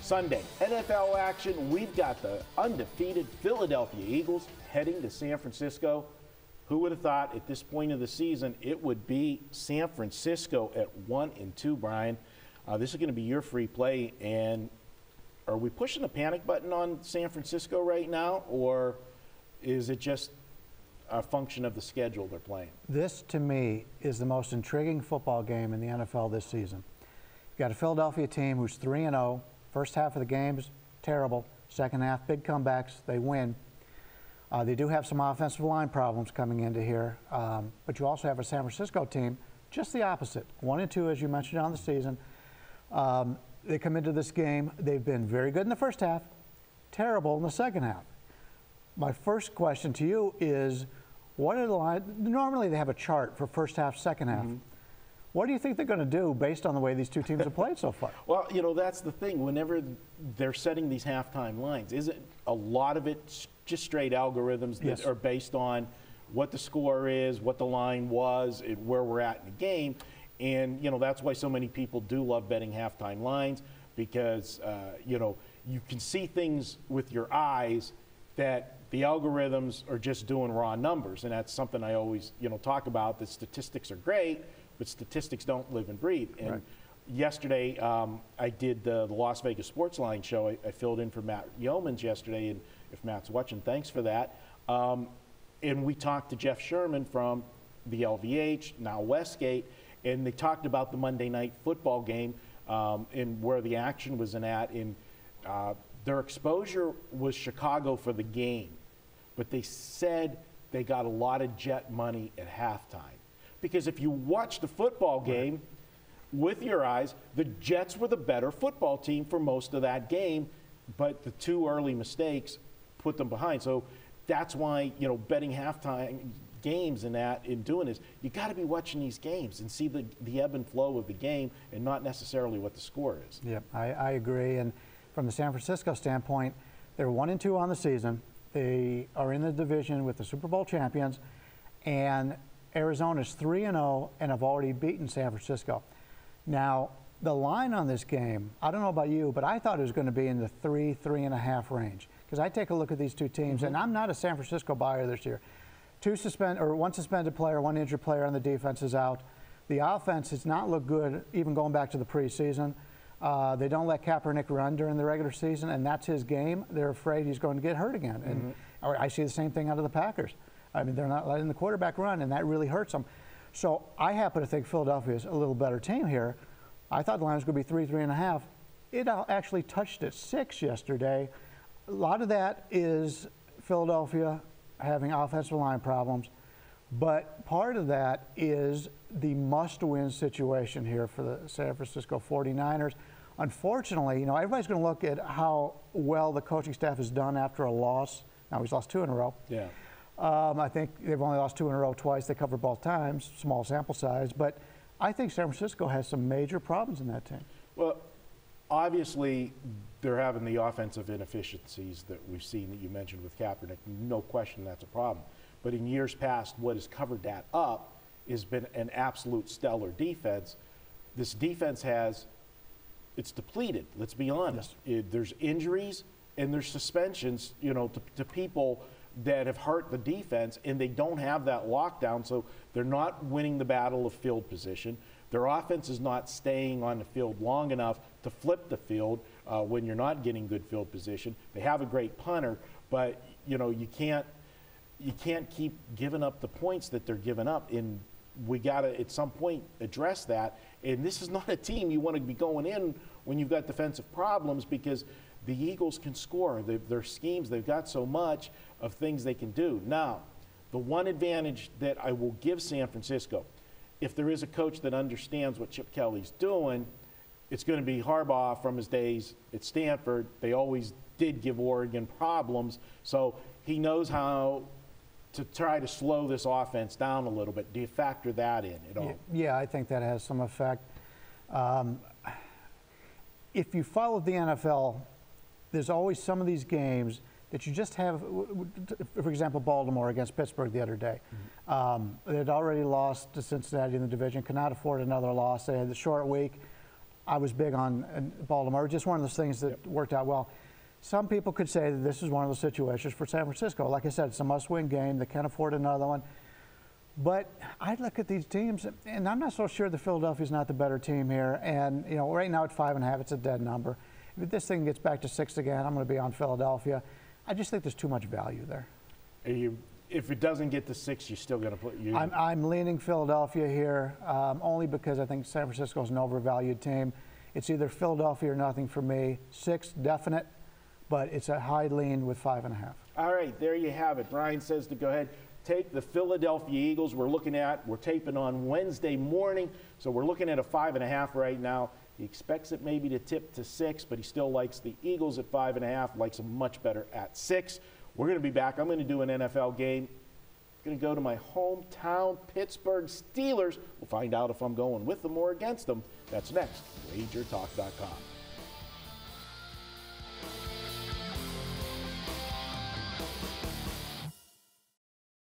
Sunday, NFL action. We've got the undefeated Philadelphia Eagles heading to San Francisco. Who would have thought at this point of the season it would be San Francisco at 1-2, Brian? This is going to be your free play. And are we pushing the panic button on San Francisco right now, or is it just a function of the schedule they're playing? This, to me, is the most intriguing football game in the NFL this season. You've got a Philadelphia team who's 3-0. First half of the game is terrible. Second half, big comebacks. They win. They do have some offensive line problems coming into here. But you also have a San Francisco team, just the opposite. 1-2, as you mentioned, on the season. They come into this game. They've been very good in the first half, terrible in the second half. My first question to you is, what are the lines? Normally they have a chart for first half, second half. Mm-hmm. What do you think they're going to do based on the way these two teams have played so far? Well, you know, that's the thing. Whenever they're setting these halftime lines, isn't a lot of it just straight algorithms that are based on what the score is, what the line was, and where we're at in the game? And, you know, that's why so many people do love betting halftime lines, because, you know, you can see things with your eyes that the algorithms are just doing raw numbers. And that's something I always, you know, talk about. The statistics are great, but statistics don't live and breathe. And yesterday, I did the Las Vegas Sports Line show. I filled in for Matt Yeomans yesterday, and if Matt's watching, thanks for that. And we talked to Jeff Sherman from the LVH, now Westgate, and they talked about the Monday Night Football game and where the action was at. And their exposure was Chicago for the game, but they said they got a lot of Jet money at halftime. Because if you watch the football game with your eyes, the Jets were the better football team for most of that game, but the two early mistakes put them behind. So that's why, you know, betting halftime games and that in doing this, you got to be watching these games and see the ebb and flow of the game and not necessarily what the score is. Yeah, I agree. And from the San Francisco standpoint, they're 1-2 on the season. They are in the division with the Super Bowl champions, and Arizona's 3-0 and have already beaten San Francisco. Now, the line on this game, I don't know about you, but I thought it was going to be in the 3.5 range. Because I take a look at these two teams, and I'm not a San Francisco buyer this year. One suspended player, one injured player on the defense is out. The offense has not looked good, even going back to the preseason. They don't let Kaepernick run during the regular season, and that's his game. They're afraid he's going to get hurt again. And I see the same thing out of the Packers. I mean, they're not letting the quarterback run, and that really hurts them. So I happen to think Philadelphia is a little better team here. I thought the line was going to be 3.5. It actually touched at 6 yesterday. A lot of that is Philadelphia having offensive line problems, but part of that is the must-win situation here for the San Francisco 49ers. Unfortunately, you know, everybody's going to look at how well the coaching staff has done after a loss. Now, he's lost 2 in a row. Yeah. I think they've only lost 2 in a row twice. They covered both times, small sample size. But I think San Francisco has some major problems in that team. Well, obviously, they're having the offensive inefficiencies that we've seen that you mentioned with Kaepernick. No question that's a problem. But in years past, what has covered that up has been an absolute stellar defense. This defense it's depleted, let's be honest. There's injuries and there's suspensions, you know, to people that have hurt the defense, and they don't have that lockdown, so they're not winning the battle of field position. Their offense is not staying on the field long enough to flip the field when you're not getting good field position. They have a great punter, but you know, you can't keep giving up the points that they're giving up. And we got to at some point address that. And this is not a team you want to be going in when you've got defensive problems, because the Eagles can score. Their schemes, they've got so much of things they can do. Now, the one advantage that I will give San Francisco, if there is a coach that understands what Chip Kelly's doing, it's going to be Harbaugh from his days at Stanford. They always did give Oregon problems, so he knows how to try to slow this offense down a little bit. Do you factor that in at all? Yeah, I think that has some effect. If you follow the NFL, there's always some of these games that you just have, for example, Baltimore against Pittsburgh the other day. They had already lost to Cincinnati in the division, could not afford another loss. They had the short week. I was big on Baltimore. Just one of those things that worked out well. Some people could say that this is one of those situations for San Francisco. Like I said, it's a must-win game. They can't afford another one. But I look at these teams, and I'm not so sure that Philadelphia's not the better team here. And, you know, right now at 5.5, it's a dead number. If this thing gets back to 6 again, I'm going to be on Philadelphia. I just think there's too much value there. If it doesn't get to 6, you're still going to put you. I'm leaning Philadelphia here, only because I think San Francisco's an overvalued team. It's either Philadelphia or nothing for me. 6, definite, but it's a high lean with 5.5. All right, there you have it. Brian says to go ahead, take the Philadelphia Eagles. We're taping on Wednesday morning, so we're looking at a 5.5 right now. He expects it maybe to tip to 6, but he still likes the Eagles at 5.5, likes them much better at 6. We're going to be back. I'm going to do an NFL game. I'm going to go to my hometown Pittsburgh Steelers. We'll find out if I'm going with them or against them. That's next. WagerTalk.com.